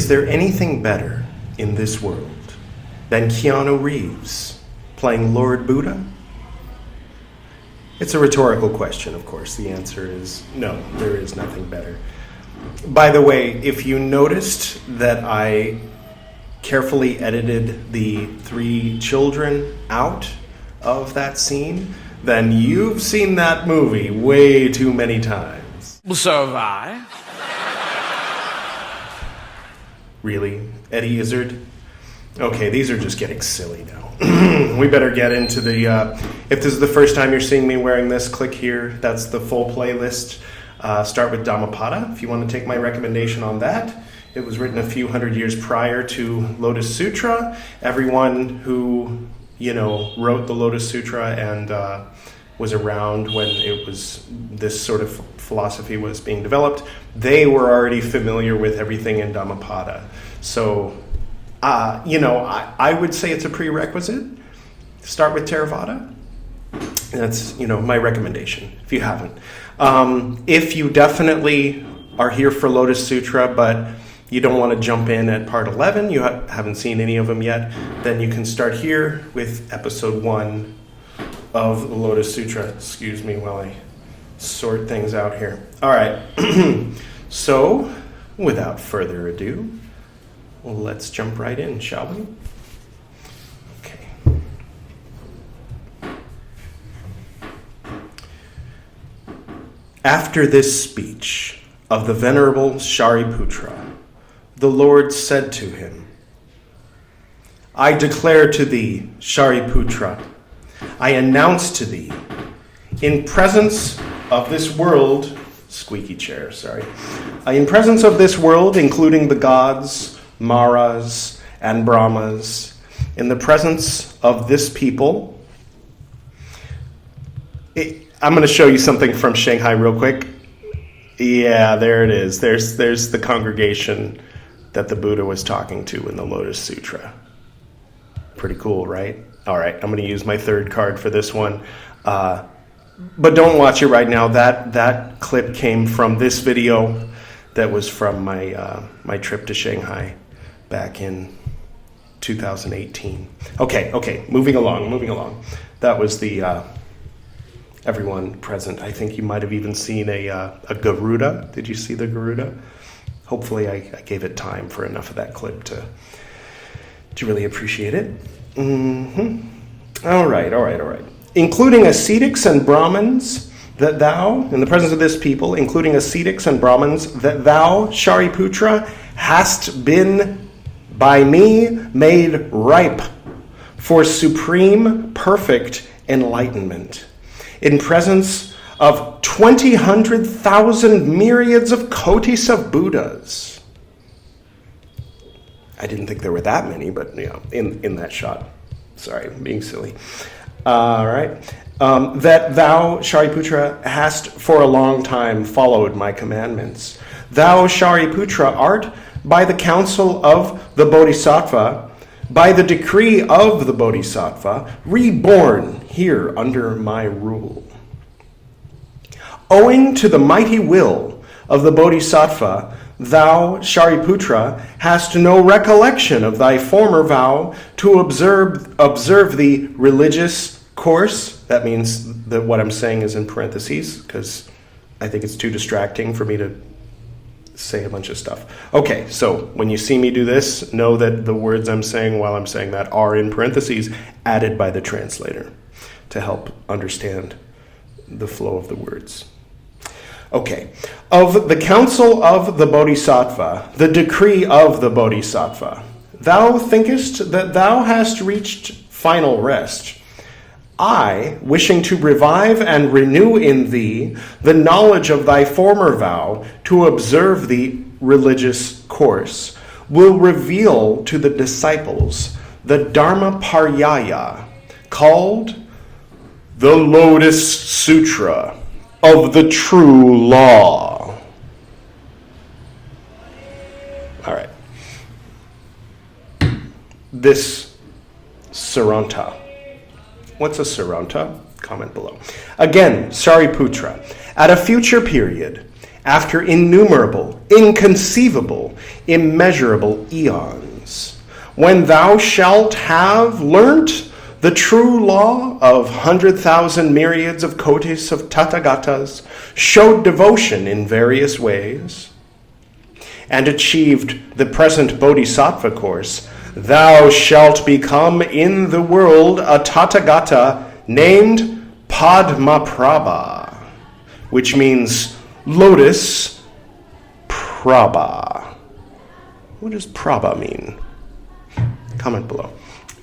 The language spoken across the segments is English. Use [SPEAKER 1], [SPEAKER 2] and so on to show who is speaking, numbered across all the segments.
[SPEAKER 1] Is there anything better in this world than Keanu Reeves playing Lord Buddha? It's a rhetorical question, of course. The answer is no, there is nothing better. By the way, if you noticed that I carefully edited the 3 children out of that scene, then you've seen that movie way too many times.
[SPEAKER 2] So have I.
[SPEAKER 1] Really? Eddie Izzard? Okay, these are just getting silly now. We better get into the... if this is the first time you're seeing me wearing this, click here. That's the full playlist. Start with Dhammapada, if you want to take my recommendation on that. It was written a few hundred years prior to Lotus Sutra. Everyone who, wrote the Lotus Sutra and was around when this sort of philosophy was being developed, they were already familiar with everything in Dhammapada. So, I would say it's a prerequisite. Start with Theravada. That's, my recommendation, if you haven't. If you definitely are here for Lotus Sutra, but you don't want to jump in at part 11, you haven't seen any of them yet, then you can start here with episode 1 of the Lotus Sutra. Excuse me while I sort things out here. All right. So, without further ado, let's jump right in, shall we? Okay. After this speech of the Venerable Shariputra, the Lord said to him, I declare to thee, Shariputra, I announce to thee, in presence of this world, squeaky chair, sorry, in presence of this world, including the gods, Maras, and Brahmas, in the presence of this people, I'm going to show you something from Shanghai real quick. Yeah, there it is. There's the congregation that the Buddha was talking to in the Lotus Sutra. Pretty cool, right? All right, I'm going to use my third card for this one. But don't watch it right now. That clip came from this video that was from my trip to Shanghai back in 2018. Okay, moving along. That was the everyone present. I think you might have even seen a Garuda. Did you see the Garuda? Hopefully I gave it time for enough of that clip to really appreciate it. All right. Including ascetics and Brahmins, that thou, in the presence of this people, including ascetics and Brahmins, that thou, Shariputra, hast been by me made ripe for supreme, perfect enlightenment. In presence of 1,000 myriads of kotis of Buddhas. I didn't think there were that many, but in that shot. Sorry, I'm being silly. All right. That thou, Shariputra, hast for a long time followed my commandments. Thou, Shariputra, art, by the counsel of the Bodhisattva, by the decree of the Bodhisattva, reborn here under my rule. Owing to the mighty will of the Bodhisattva, thou, Shariputra, hast no recollection of thy former vow to observe the religious course. That means that what I'm saying is in parentheses, because I think it's too distracting for me to say a bunch of stuff. Okay, so when you see me do this, know that the words I'm saying while I'm saying that are in parentheses, added by the translator to help understand the flow of the words. Okay, of the counsel of the Bodhisattva, the decree of the Bodhisattva, thou thinkest that thou hast reached final rest. I, wishing to revive and renew in thee the knowledge of thy former vow to observe the religious course, will reveal to the disciples the Dharma Paryaya, called the Lotus Sutra of the true law. All right. This Saranta. What's a Saranta? Comment below. Again, Shariputra. At a future period, after innumerable, inconceivable, immeasurable eons, when thou shalt have learnt the true law of 100,000 myriads of kotis of Tathagatas, showed devotion in various ways, and achieved the present Bodhisattva course, thou shalt become in the world a Tathagata named Padmaprabha, which means Lotus Prabha. What does Prabha mean? Comment below.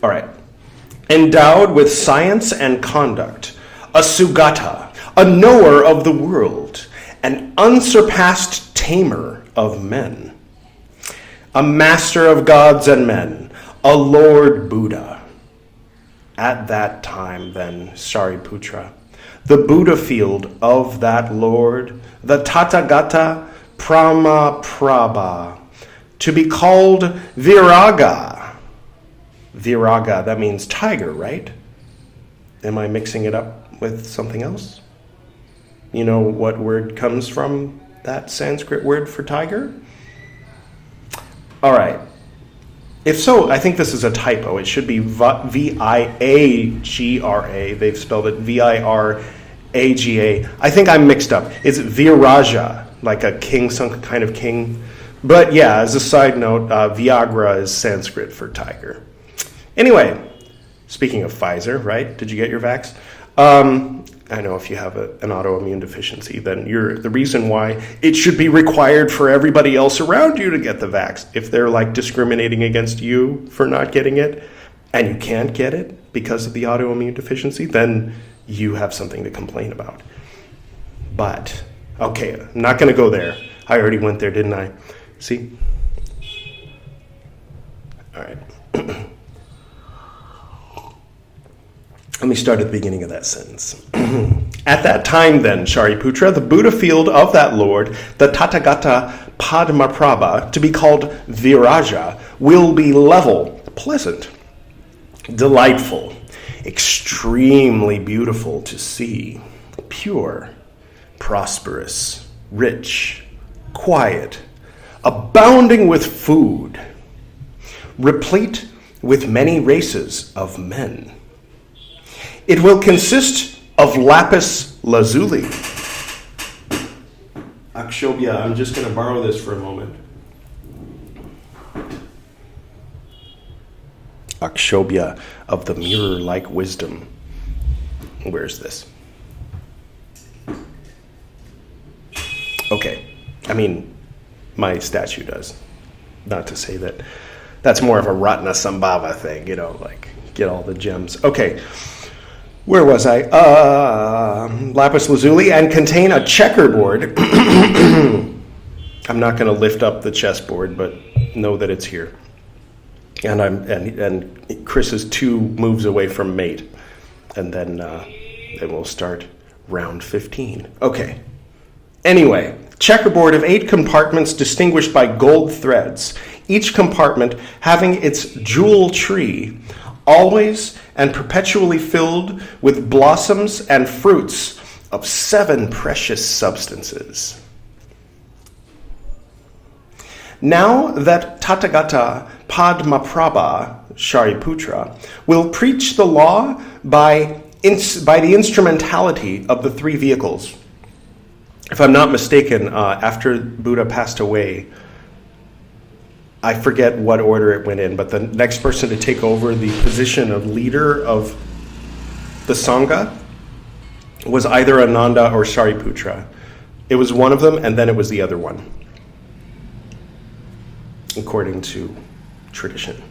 [SPEAKER 1] All right. Endowed with science and conduct, a Sugata, a knower of the world, an unsurpassed tamer of men, a master of gods and men, a Lord Buddha. At that time, then, Shariputra, the Buddha field of that Lord, the Tathagata Brahmaprabha, to be called Viraga. Viraga, that means tiger, right? Am I mixing it up with something else? You know what word comes from that Sanskrit word for tiger? All right. If so, I think this is a typo. It should be V-I-A-G-R-A. They've spelled it V-I-R-A-G-A. I think I'm mixed up. It's Viraja, like a king, some kind of king. But yeah, as a side note, Viagra is Sanskrit for tiger. Anyway, speaking of Pfizer, right? Did you get your vax? I know if you have an autoimmune deficiency, then you're the reason why it should be required for everybody else around you to get the vax. If they're like discriminating against you for not getting it, and you can't get it because of the autoimmune deficiency, then you have something to complain about. But, okay, I'm not going to go there. I already went there, didn't I? See? All right. Let me start at the beginning of that sentence. At that time, then, Shariputra, the Buddha field of that Lord, the Tathagata Padmaprabha, to be called Viraja, will be level, pleasant, delightful, extremely beautiful to see, pure, prosperous, rich, quiet, abounding with food, replete with many races of men. It will consist of lapis lazuli. Akshobhya, I'm just going to borrow this for a moment. Akshobhya of the mirror-like wisdom. Where's this? Okay. I mean, my statue does. Not to say that that's more of a Ratna Sambhava thing, you know, like get all the gems. Okay. Where was I? Lapis lazuli, and contain a checkerboard. I'm not going to lift up the chessboard, but know that it's here. And Chris is 2 moves away from mate, and then we'll start round 15. Okay. Anyway, checkerboard of 8 compartments distinguished by gold threads, each compartment having its jewel tree, always and perpetually filled with blossoms and fruits of 7 precious substances. Now that Tathagata Padmaprabha, Shariputra, will preach the law by the instrumentality of the 3 vehicles. If I'm not mistaken, after Buddha passed away, I forget what order it went in, but the next person to take over the position of leader of the Sangha was either Ananda or Shariputra. It was one of them, and then it was the other one, according to tradition.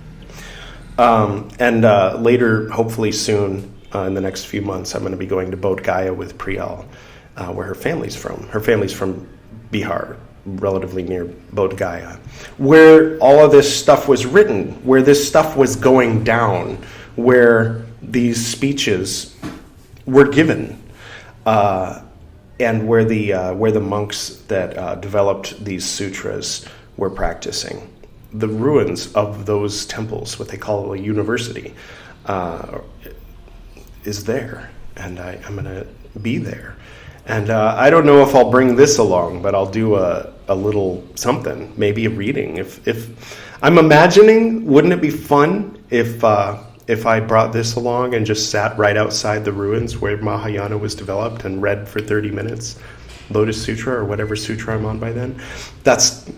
[SPEAKER 1] Later, hopefully soon, in the next few months, I'm going to be going to Bodh Gaya with Priyal, where her family's from. Her family's from Bihar, relatively near Bodh Gaya, where all of this stuff was written, where this stuff was going down, where these speeches were given, and where the monks that developed these sutras were practicing. The ruins of those temples, what they call a university, is there, and I'm going to be there. And I don't know if I'll bring this along, but I'll do a little something, maybe a reading. If I'm imagining, wouldn't it be fun if I brought this along and just sat right outside the ruins where Mahayana was developed and read for 30 minutes Lotus Sutra or whatever sutra I'm on by then? That's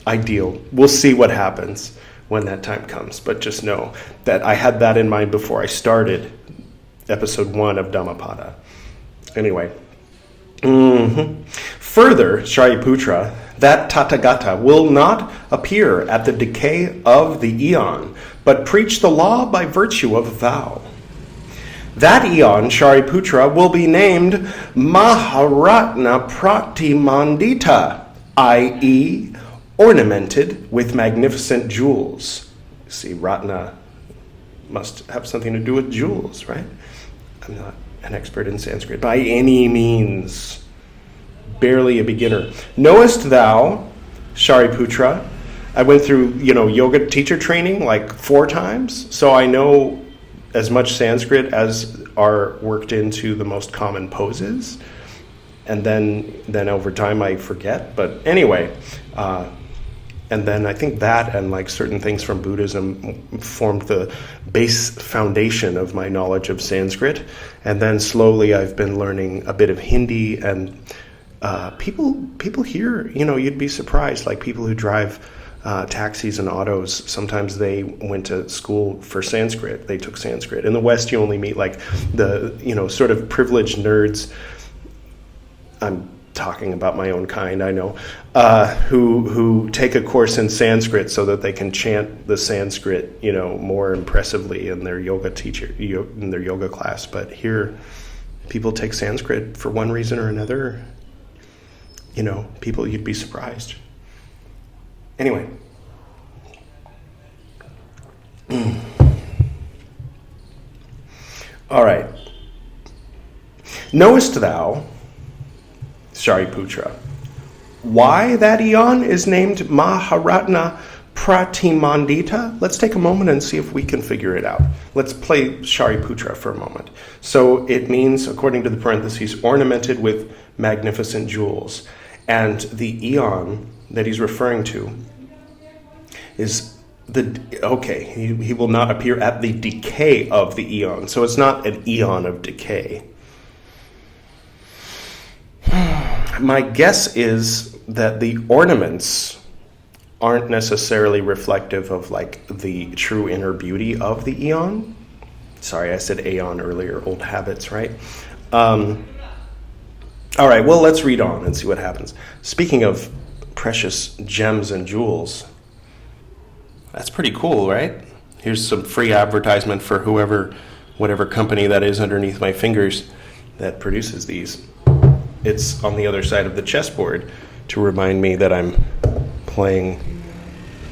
[SPEAKER 1] ideal. We'll see what happens when that time comes, but just know that I had that in mind before I started episode 1 of Dhammapada. Anyway. Further, Shariputra, that Tathagata will not appear at the decay of the eon, but preach the law by virtue of vow. That eon, Shariputra, will be named Maharatna Pratimandita, i.e., ornamented with magnificent jewels. You see, Ratna must have something to do with jewels, right? I'm not an expert in Sanskrit by any means. Barely a beginner. Knowest thou, Shariputra, I went through, yoga teacher training like 4 times, so I know as much Sanskrit as are worked into the most common poses. And then over time I forget. But anyway, and then I think that and like certain things from Buddhism formed the base foundation of my knowledge of Sanskrit. And then slowly I've been learning a bit of Hindi, and people here, you'd be surprised, like people who drive taxis and autos, sometimes they went to school for Sanskrit. They took Sanskrit. In the West, you only meet like the, sort of privileged nerds. I'm talking about my own kind, I know, who take a course in Sanskrit so that they can chant the Sanskrit, more impressively in their yoga in their yoga class. But here, people take Sanskrit for one reason or another. People, you'd be surprised. Anyway. All right. Knowest thou, Shariputra, why that eon is named Maharatna Pratimandita? Let's take a moment and see if we can figure it out. Let's play Shariputra for a moment. So it means, according to the parentheses, ornamented with magnificent jewels. And the eon that he's referring to is he will not appear at the decay of the eon. So it's not an eon of decay. My guess is that the ornaments aren't necessarily reflective of like the true inner beauty of the eon. Sorry, I said aeon earlier, old habits, right? All right, well, let's read on and see what happens. Speaking of precious gems and jewels, that's pretty cool, right? Here's some free advertisement for whatever company that is underneath my fingers that produces these. It's on the other side of the chessboard to remind me that I'm playing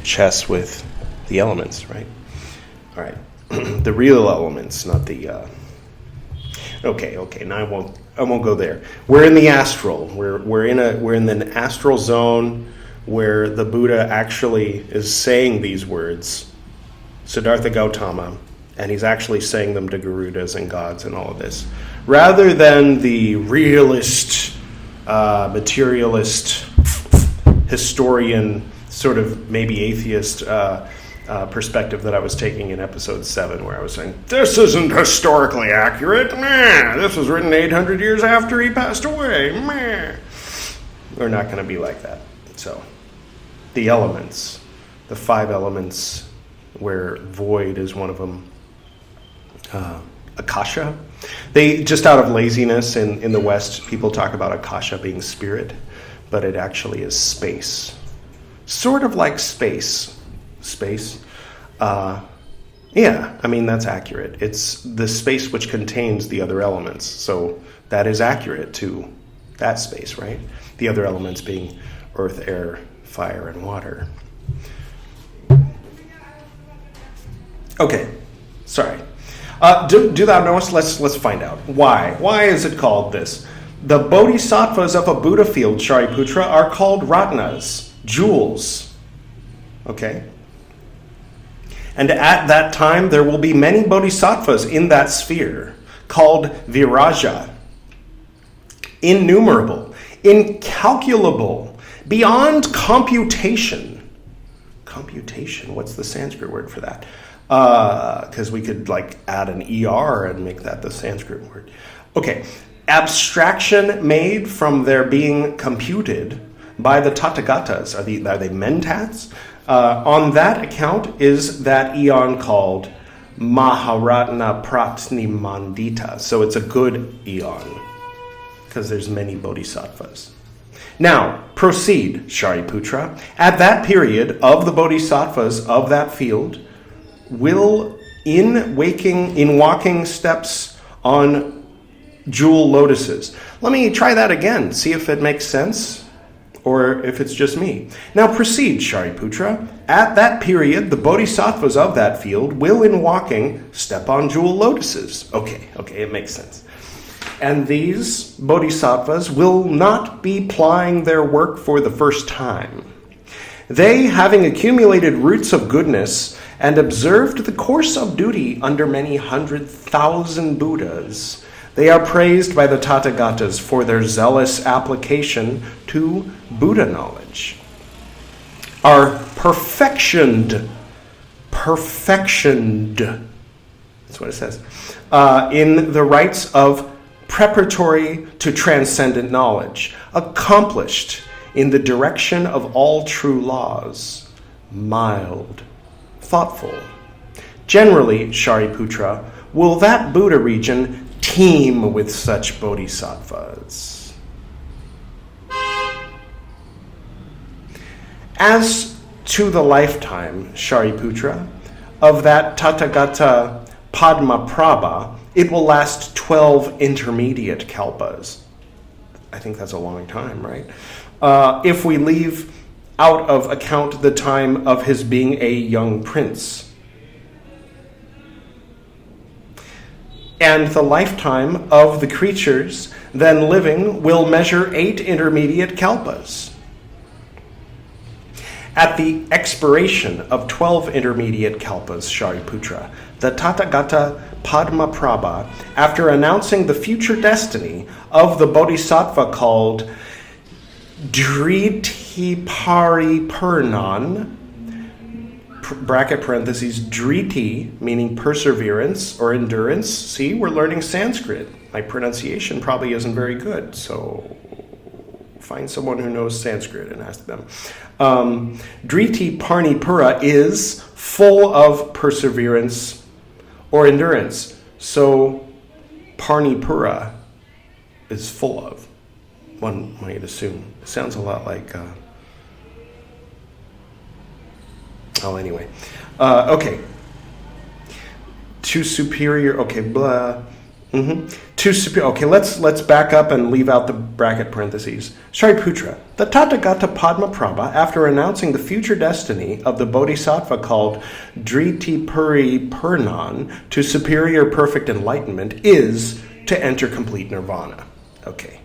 [SPEAKER 1] chess with the elements, right? All right, the real elements, not the... Okay. Now I won't go there. We're in the astral. We're in an astral zone where the Buddha actually is saying these words, Siddhartha Gautama, and he's actually saying them to Garudas and gods and all of this, rather than the realist, materialist, historian, sort of maybe atheist perspective that I was taking in episode 7, where I was saying, this isn't historically accurate. Meh. This was written 800 years after he passed away. Meh. We're not going to be like that. So, the elements, the 5 elements, where void is one of them. Akasha. They, just out of laziness in the West, people talk about Akasha being spirit, but it actually is space. Sort of like space. Yeah, I mean, that's accurate. It's the space which contains the other elements. So that is accurate to that space, right? The other elements being earth, air, fire, and water. Okay, sorry. Do thou knowest? Let's find out. Why? Why is it called this? The bodhisattvas of a Buddha field, Shariputra, are called ratnas, jewels. Okay? And at that time, there will be many bodhisattvas in that sphere, called viraja. innumerable, incalculable, beyond computation. Computation, what's the Sanskrit word for that? Because we could like add an ER and make that the Sanskrit word. Okay, abstraction made from their being computed by the Tathagatas. Are they mentats? On that account is that eon called Maharatna Pratnimandita. So it's a good eon because there's many bodhisattvas. Now, proceed, Shariputra. At that period of the bodhisattvas of that field will, in walking steps on jewel lotuses. Let me try that again, see if it makes sense or if it's just me. Now proceed, Shariputra. At that period, the bodhisattvas of that field will, in walking, step on jewel lotuses. Okay, it makes sense. And these bodhisattvas will not be plying their work for the first time. They, having accumulated roots of goodness and observed the course of duty under many 100,000 Buddhas, they are praised by the Tathagatas for their zealous application to Buddha knowledge. Are perfectioned, that's what it says, in the rites of preparatory to transcendent knowledge, accomplished in the direction of all true laws, mild, thoughtful. Generally, Shariputra, will that Buddha region teem with such bodhisattvas. As to the lifetime, Shariputra, of that Tathagata Padmaprabha, it will last 12 intermediate kalpas. I think that's a long time, right? If we leave out of account the time of his being a young prince. And the lifetime of the creatures then living will measure 8 intermediate kalpas. At the expiration of 12 intermediate kalpas, Shariputra, the Tathagata Padmaprabha, after announcing the future destiny of the bodhisattva called Dritiparipernan, bracket parentheses, Driti, meaning perseverance or endurance. See, we're learning Sanskrit. My pronunciation probably isn't very good, so find someone who knows Sanskrit and ask them. Driti Parnipura is full of perseverance or endurance. So Parnipura is full of, one might assume. It sounds a lot like... anyway. Okay. To superior... Okay, blah... To superior... Okay, let's back up and leave out the bracket parentheses. Shariputra, the Tathagata Padmaprabha, after announcing the future destiny of the bodhisattva called Dritiparipernan to superior perfect enlightenment, is to enter complete nirvana. Okay.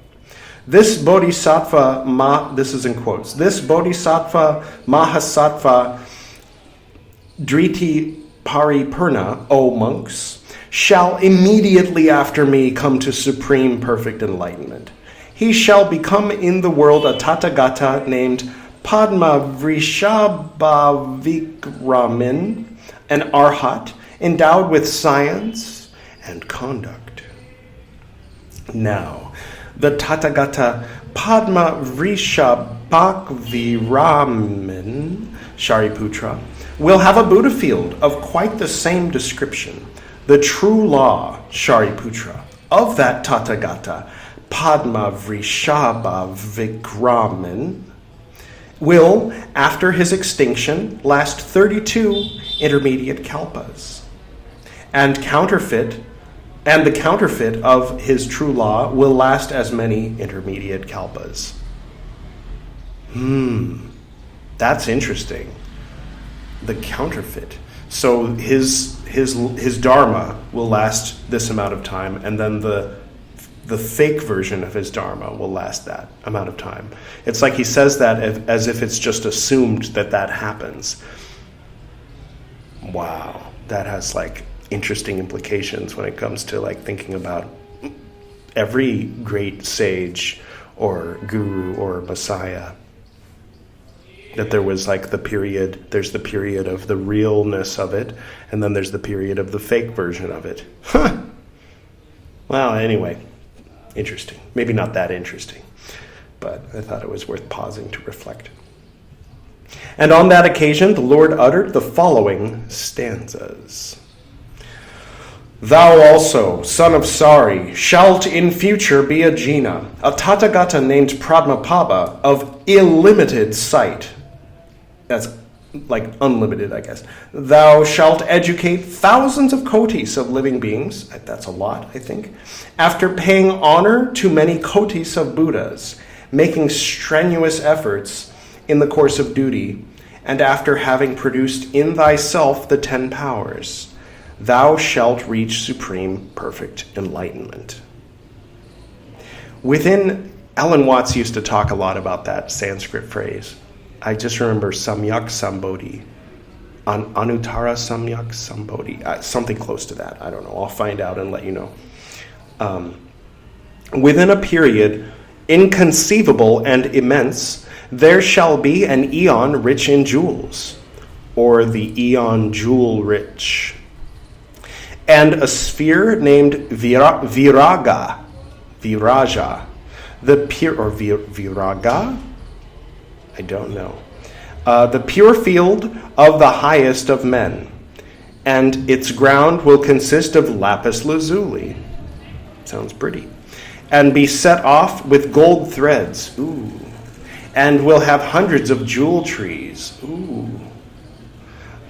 [SPEAKER 1] This bodhisattva... this is in quotes. This bodhisattva Mahasattva Dritipariperna, O monks, shall immediately after me come to supreme perfect enlightenment. He shall become in the world a Tathagata named Padma Vrishabhavikramin, an Arhat, endowed with science and conduct. Now, the Tathagata Padma Vrishabhavikramin, Shariputra, will have a Buddha field of quite the same description. The true law, Shariputra, of that Tathagata, Padma Vrishabhavikramin, will, after his extinction, last 32 intermediate kalpas. And the counterfeit of his true law will last as many intermediate kalpas. That's interesting. The counterfeit. So his Dharma will last this amount of time, and then the fake version of his Dharma will last that amount of time. It's like he says that as if it's just assumed that happens. Wow, that has like interesting implications when it comes to like thinking about every great sage or guru or messiah, that there was like there's the period of the realness of it, and then there's the period of the fake version of it. Huh. Well, anyway, interesting. Maybe not that interesting, but I thought it was worth pausing to reflect. And on that occasion, the Lord uttered the following stanzas. Thou also, son of Sari, shalt in future be a Jina, a Tathagata named Pradmapaba, of illimited sight. That's like unlimited, I guess. Thou shalt educate thousands of kotis of living beings, that's a lot, I think, after paying honor to many kotis of Buddhas, making strenuous efforts in the course of duty, and after having produced in thyself the 10 powers, thou shalt reach supreme perfect enlightenment. Alan Watts used to talk a lot about that Sanskrit phrase. I just remember Samyak Sambodhi, Anuttara Samyak Sambodhi, something close to that. I don't know. I'll find out and let you know. Within a period inconceivable and immense, there shall be an eon rich in jewels, or the eon jewel rich, and a sphere named Viraja, the pure, or Viraga? I don't know. The pure field of the highest of men, and its ground will consist of lapis lazuli. Sounds pretty. And be set off with gold threads. Ooh. And will have hundreds of jewel trees. Ooh.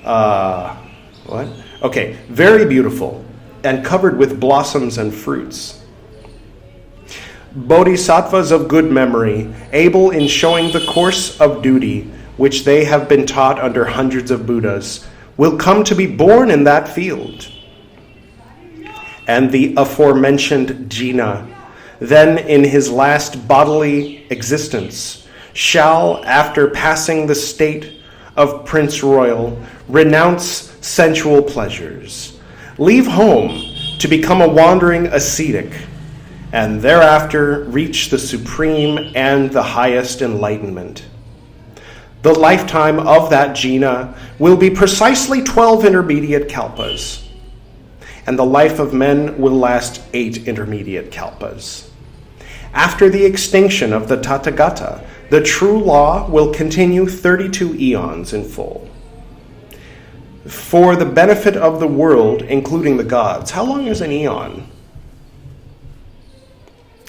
[SPEAKER 1] What? Okay, very beautiful, and covered with blossoms and fruits. Bodhisattvas of good memory, able in showing the course of duty, which they have been taught under hundreds of Buddhas, will come to be born in that field. And the aforementioned Jina, then in his last bodily existence, shall, after passing the state of Prince Royal, renounce sensual pleasures, leave home to become a wandering ascetic, and thereafter reach the supreme and the highest enlightenment. The lifetime of that Jina will be precisely 12 intermediate kalpas, and the life of men will last 8 intermediate kalpas. After the extinction of the Tathagata, the true law will continue 32 eons in full. For the benefit of the world, including the gods. How long is an eon?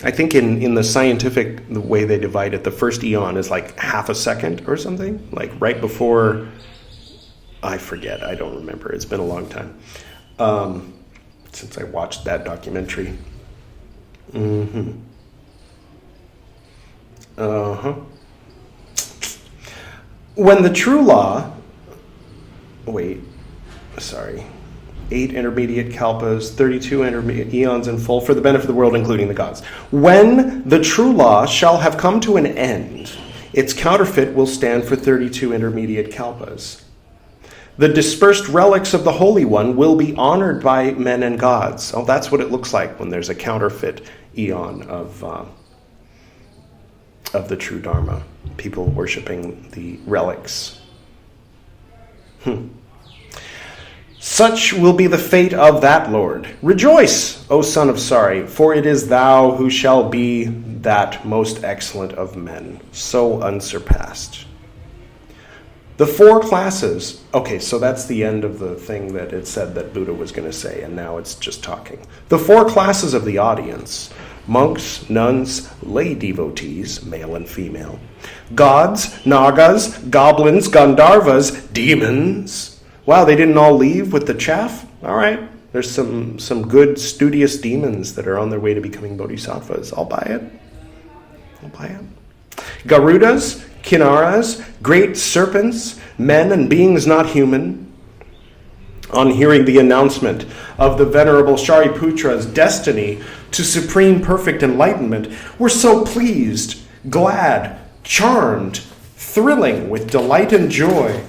[SPEAKER 1] I think in the scientific, the way they divide it, the first eon is like half a second or something. Like right before, I forget, I don't remember. It's been a long time since I watched that documentary. Mm-hmm. Uh-huh. When the true law, 8 intermediate kalpas, 32 intermediate eons in full, for the benefit of the world, including the gods. When the true law shall have come to an end, its counterfeit will stand for 32 intermediate kalpas. The dispersed relics of the Holy One will be honored by men and gods. Oh, that's what it looks like when there's a counterfeit eon of the true Dharma. People worshiping the relics. Such will be the fate of that Lord. Rejoice, O son of Sari, for it is thou who shall be that most excellent of men, so unsurpassed. The 4 classes, okay, so that's the end of the thing that it said that Buddha was going to say, and now it's just talking. The 4 classes of the audience: monks, nuns, lay devotees, male and female, gods, nagas, goblins, gandharvas, demons. Wow, they didn't all leave with the chaff? All right, there's some good studious demons that are on their way to becoming bodhisattvas. I'll buy it. Garudas, kinnaras, great serpents, men and beings not human. On hearing the announcement of the Venerable Shariputra's destiny to supreme perfect enlightenment, were so pleased, glad, charmed, thrilling with delight and joy,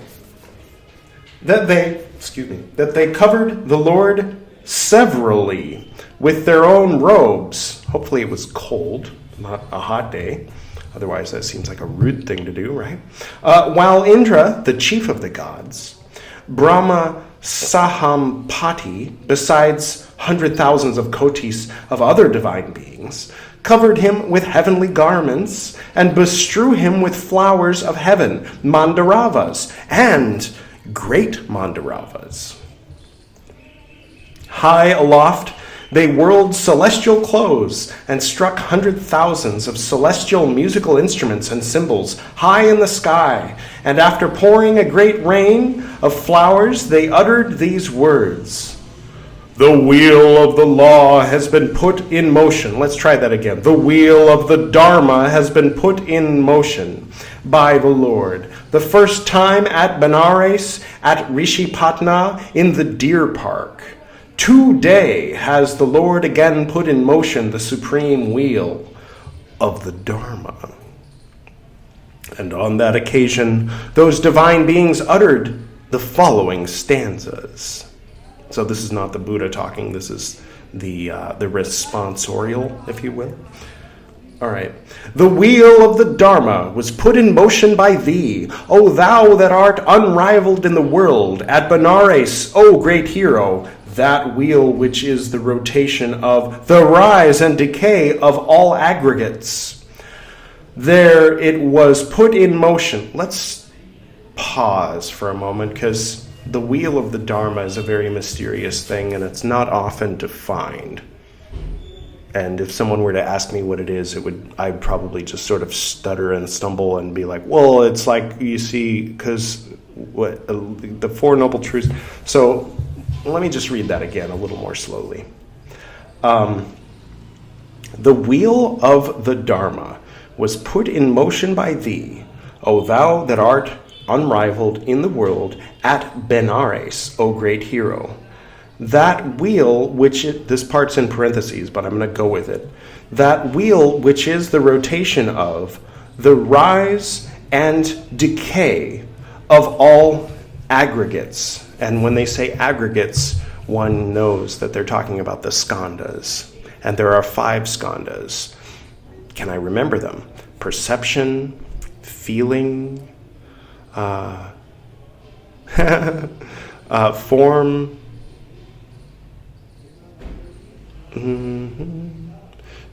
[SPEAKER 1] that they covered the Lord severally with their own robes. Hopefully it was cold, not a hot day. Otherwise that seems like a rude thing to do, right? While Indra, the chief of the gods, Brahma Sahampati, besides 100,000s of kotis of other divine beings, covered him with heavenly garments and bestrew him with flowers of heaven, mandaravas, and great mandaravas. High aloft, they whirled celestial clothes and struck 100,000s of celestial musical instruments and cymbals high in the sky. And after pouring a great rain of flowers, they uttered these words: "The wheel of the law has been put in motion." Let's try that again. "The wheel of the Dharma has been put in motion by the Lord. The first time at Benares, at Rishipatna, in the deer park. Today has the Lord again put in motion the supreme wheel of the Dharma." And on that occasion, those divine beings uttered the following stanzas. So this is not the Buddha talking, this is the responsorial, if you will. All right. "The wheel of the Dharma was put in motion by thee, O thou that art unrivaled in the world, at Benares, O great hero, that wheel which is the rotation of the rise and decay of all aggregates. There it was put in motion." Let's pause for a moment, because the wheel of the Dharma is a very mysterious thing, and it's not often defined. And if someone were to ask me what it is, I'd probably just sort of stutter and stumble and be like, well, it's like, you see, because the Four Noble Truths. So let me just read that again a little more slowly. "The wheel of the Dharma was put in motion by thee, O thou that art unrivaled in the world, at Benares, O great hero. That wheel which this part's in parentheses, but I'm going to go with it. That wheel which is the rotation of the rise and decay of all aggregates." And when they say aggregates, one knows that they're talking about the skandhas. And there are 5 skandhas. Can I remember them? Perception, feeling, form.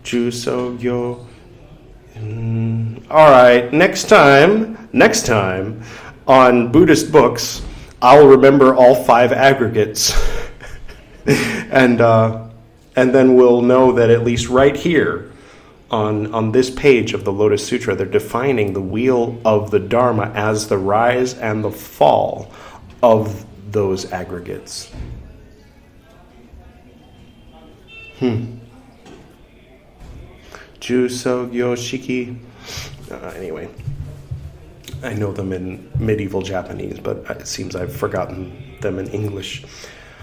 [SPEAKER 1] Jusogyo. All right, next time on Buddhist books, I'll remember all 5 aggregates. and then we'll know that at least right here on this page of the Lotus Sutra, they're defining the wheel of the Dharma as the rise and the fall of those aggregates. Jusogyo Shiki. Anyway, I know them in medieval Japanese, but it seems I've forgotten them in English.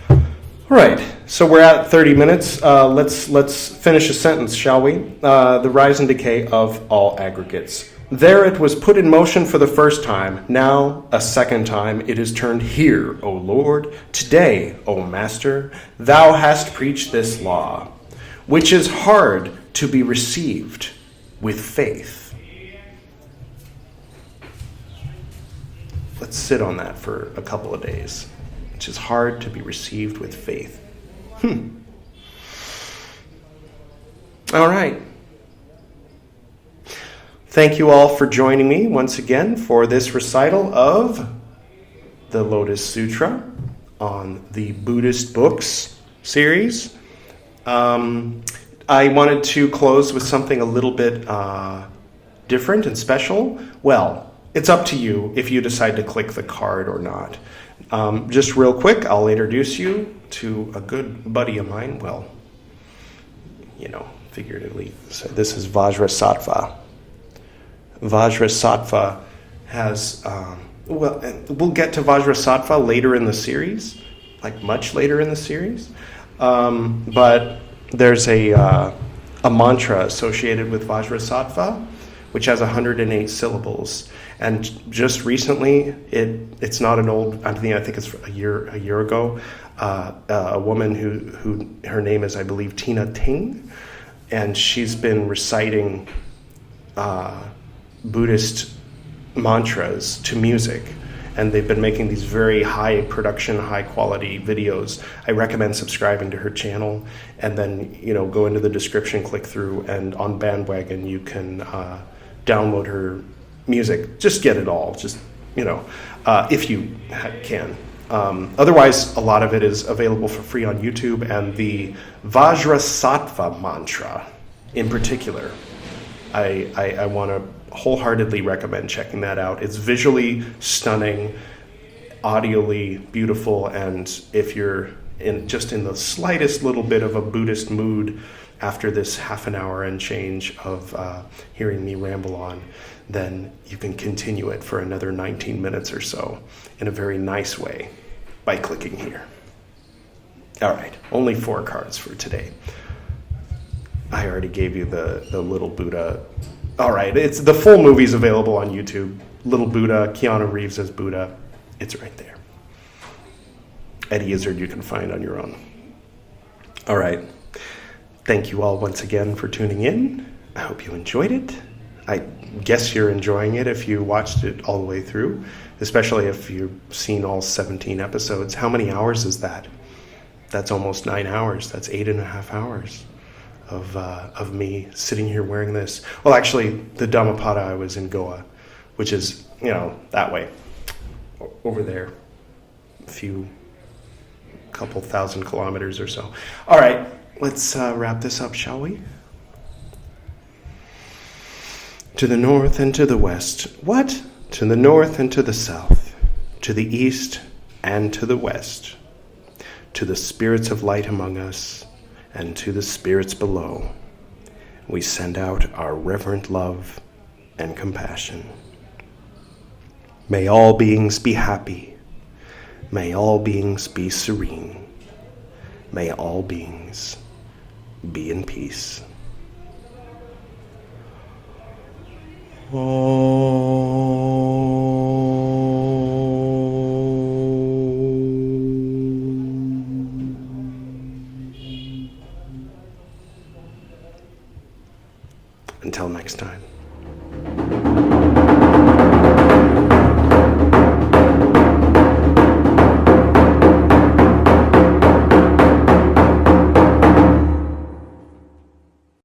[SPEAKER 1] All right, so we're at 30 minutes. Let's finish a sentence, shall we? The rise and decay of all aggregates. "There it was put in motion for the first time. Now, a second time, it is turned here, O Lord. Today, O Master, thou hast preached this law, which is hard to be received with faith." Let's sit on that for a couple of days. Which is hard to be received with faith. All right. Thank you all for joining me once again for this recital of the Lotus Sutra on the Buddhist Books series. I wanted to close with something a little bit different and special. Well, it's up to you if you decide to click the card or not. Just real quick, I'll introduce you to a good buddy of mine. Well, figuratively. So this is Vajrasattva. Vajrasattva has, we'll get to Vajrasattva later in the series, like much later in the series. But there's a mantra associated with Vajrasattva, which has 108 syllables. And just recently, it's not an old, I think it's a year ago, a woman who her name is, I believe, Tina Ting, and she's been reciting Buddhist mantras to music. And they've been making these very high production, high quality videos. I recommend subscribing to her channel, and then go into the description, click through, and on Bandwagon you can download her music. Just get it all. Just if you can. Otherwise, a lot of it is available for free on YouTube, and the Vajrasattva mantra, in particular, I want to wholeheartedly recommend checking that out. It's visually stunning, audially beautiful, and if you're in the slightest little bit of a Buddhist mood after this half an hour and change of hearing me ramble on, then you can continue it for another 19 minutes or so in a very nice way by clicking here. All right, only 4 cards for today. I already gave you the Little Buddha. All right, it's the full movie's available on YouTube. Little Buddha, Keanu Reeves as Buddha. It's right there. Eddie Izzard you can find on your own. All right. Thank you all once again for tuning in. I hope you enjoyed it. I guess you're enjoying it if you watched it all the way through, especially if you've seen all 17 episodes. How many hours is that? That's almost 9 hours. That's 8.5 hours of me sitting here wearing this. Well, actually, the Dhammapada I was in Goa, which is, that way, over there, couple thousand kilometers or so. All right, let's wrap this up, shall we? To the north and to the west. What? To the north and to the south. To the east and to the west. To the spirits of light among us, and to the spirits below, we send out our reverent love and compassion. May all beings be happy. May all beings be serene. May all beings be in peace. Until next time.